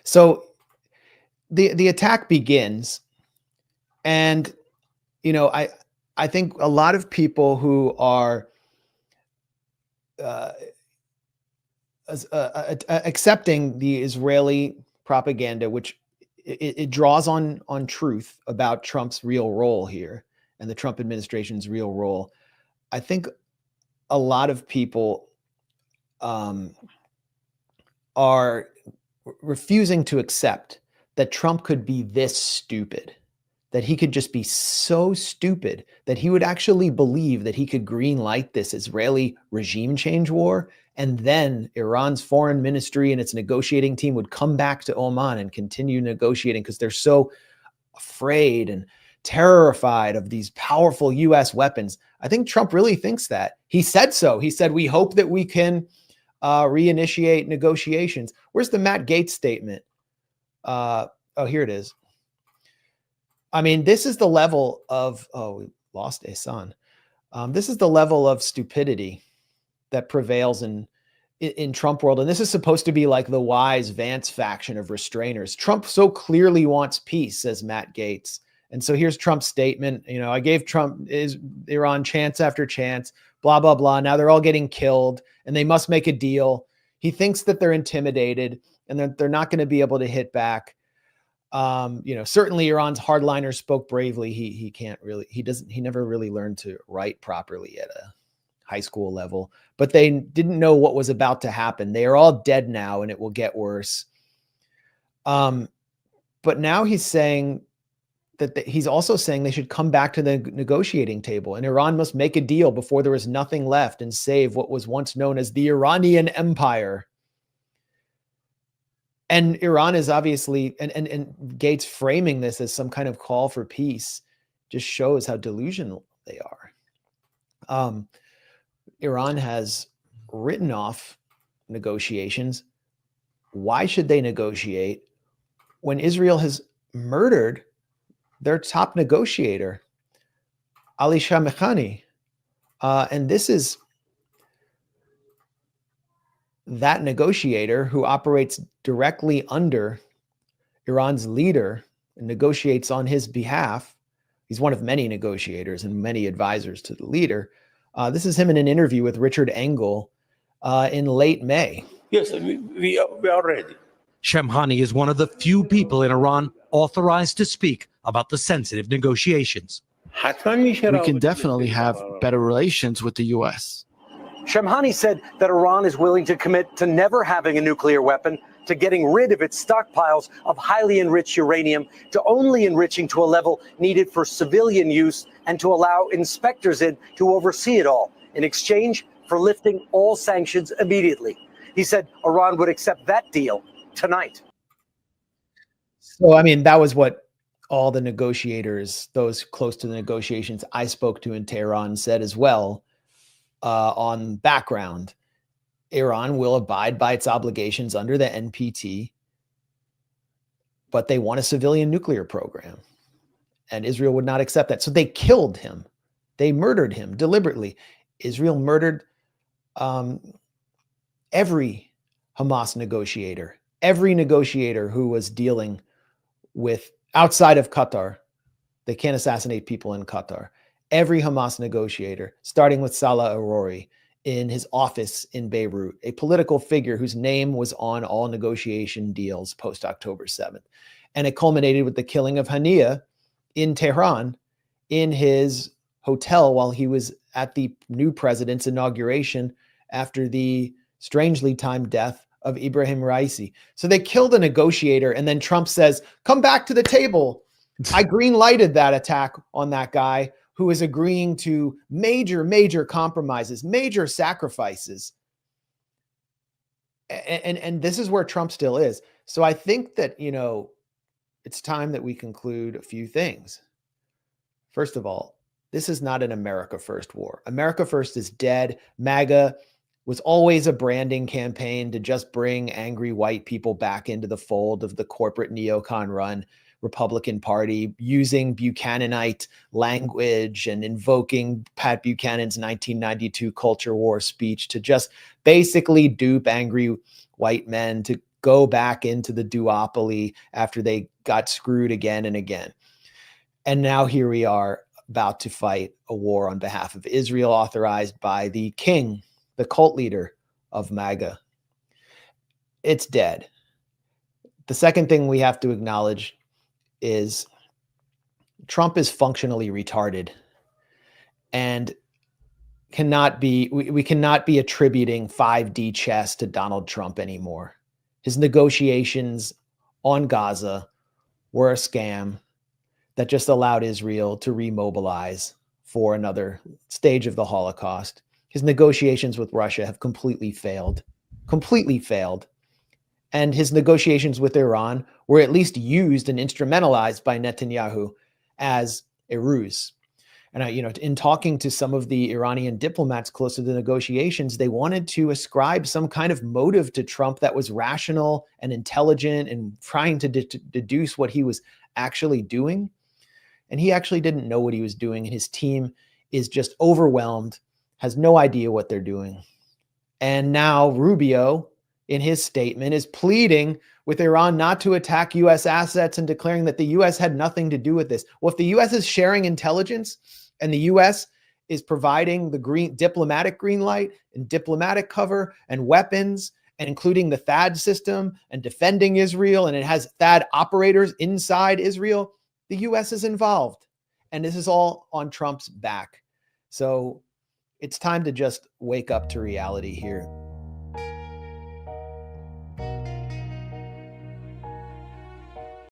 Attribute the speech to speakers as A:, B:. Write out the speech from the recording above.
A: So the attack begins, and I think a lot of people who are accepting the Israeli propaganda, which it draws on truth about Trump's real role here and the Trump administration's real role. I think a lot of people are refusing to accept that Trump could be this stupid, that he could just be so stupid that he would actually believe that he could green light this Israeli regime change war, and then Iran's foreign ministry and its negotiating team would come back to Oman and continue negotiating because they're so afraid and terrified of these powerful US weapons. I think Trump really thinks that. He said so. He said, we hope that we can reinitiate negotiations. Where's the Matt Gaetz statement? Oh, here it is. I mean, this is the level of, we lost a son. This is the level of stupidity that prevails in Trump world. And this is supposed to be like the wise Vance faction of restrainers. Trump so clearly wants peace, says Matt Gaetz. And so here's Trump's statement. I gave Trump Iran chance after chance, blah, blah, blah. Now they're all getting killed and they must make a deal. He thinks that they're intimidated and that they're not going to be able to hit back. Certainly Iran's hardliners spoke bravely. He never really learned to write properly at a high school level, but they didn't know what was about to happen. They are all dead now and it will get worse. But now he's saying that he's also saying they should come back to the negotiating table and Iran must make a deal before there is nothing left and save what was once known as the Iranian Empire. And Iran is obviously, and Gaetz framing this as some kind of call for peace just shows how delusional they are. Iran has written off negotiations. Why should they negotiate when Israel has murdered their top negotiator, Ali Shamkhani? And this is that negotiator who operates directly under Iran's leader and negotiates on his behalf. He's one of many negotiators and many advisors to the leader. This is him in an interview with Richard Engel in late May.
B: Yes, we are ready.
C: Shamkhani is one of the few people in Iran authorized to speak about the sensitive negotiations.
D: We can definitely have better relations with the U.S.
E: Shamkhani said that Iran is willing to commit to never having a nuclear weapon, to getting rid of its stockpiles of highly enriched uranium, to only enriching to a level needed for civilian use, and to allow inspectors in to oversee it all, in exchange for lifting all sanctions immediately. He said Iran would accept that deal tonight.
A: So, I mean, that was what all the negotiators, those close to the negotiations I spoke to in Tehran, said as well. On background, Iran will abide by its obligations under the NPT, but they want a civilian nuclear program, and Israel would not accept that. So they killed him. They murdered him deliberately. Israel murdered every Hamas negotiator, every negotiator who was dealing with outside of Qatar. They can't assassinate people in Qatar. Every Hamas negotiator, starting with Salah Arori in his office in Beirut, a political figure whose name was on all negotiation deals post-October 7th. And it culminated with the killing of Hania in Tehran in his hotel while he was at the new president's inauguration after the strangely timed death of Ibrahim Raisi. So they killed a negotiator, and then Trump says, come back to the table. I green lighted that attack on that guy who is agreeing to major compromises, major sacrifices. And this is where Trump still is. So I think that, it's time that we conclude a few things. First of all, this is not an America First war. America First is dead. MAGA was always a branding campaign to just bring angry white people back into the fold of the corporate neocon run Republican Party, using Buchananite language and invoking Pat Buchanan's 1992 culture war speech to just basically dupe angry white men to go back into the duopoly after they got screwed again and again. And now here we are about to fight a war on behalf of Israel, authorized by the king, the cult leader of MAGA. It's dead. The second thing we have to acknowledge is Trump is functionally retarded and we cannot be attributing 5D chess to Donald Trump anymore. His negotiations on Gaza were a scam that just allowed Israel to remobilize for another stage of the Holocaust. His negotiations with Russia have completely failed. And his negotiations with Iran were at least used and instrumentalized by Netanyahu as a ruse. And in talking to some of the Iranian diplomats close to the negotiations, they wanted to ascribe some kind of motive to Trump that was rational and intelligent and trying to deduce what he was actually doing. And he actually didn't know what he was doing. And his team is just overwhelmed, has no idea what they're doing. And now Rubio, in his statement, is pleading with Iran not to attack U.S. assets and declaring that the U.S. had nothing to do with this. Well, if the U.S. is sharing intelligence and the U.S. is providing the diplomatic green light and diplomatic cover and weapons, and including the THAAD system and defending Israel, and it has THAAD operators inside Israel, the U.S. is involved. And this is all on Trump's back. So it's time to just wake up to reality here.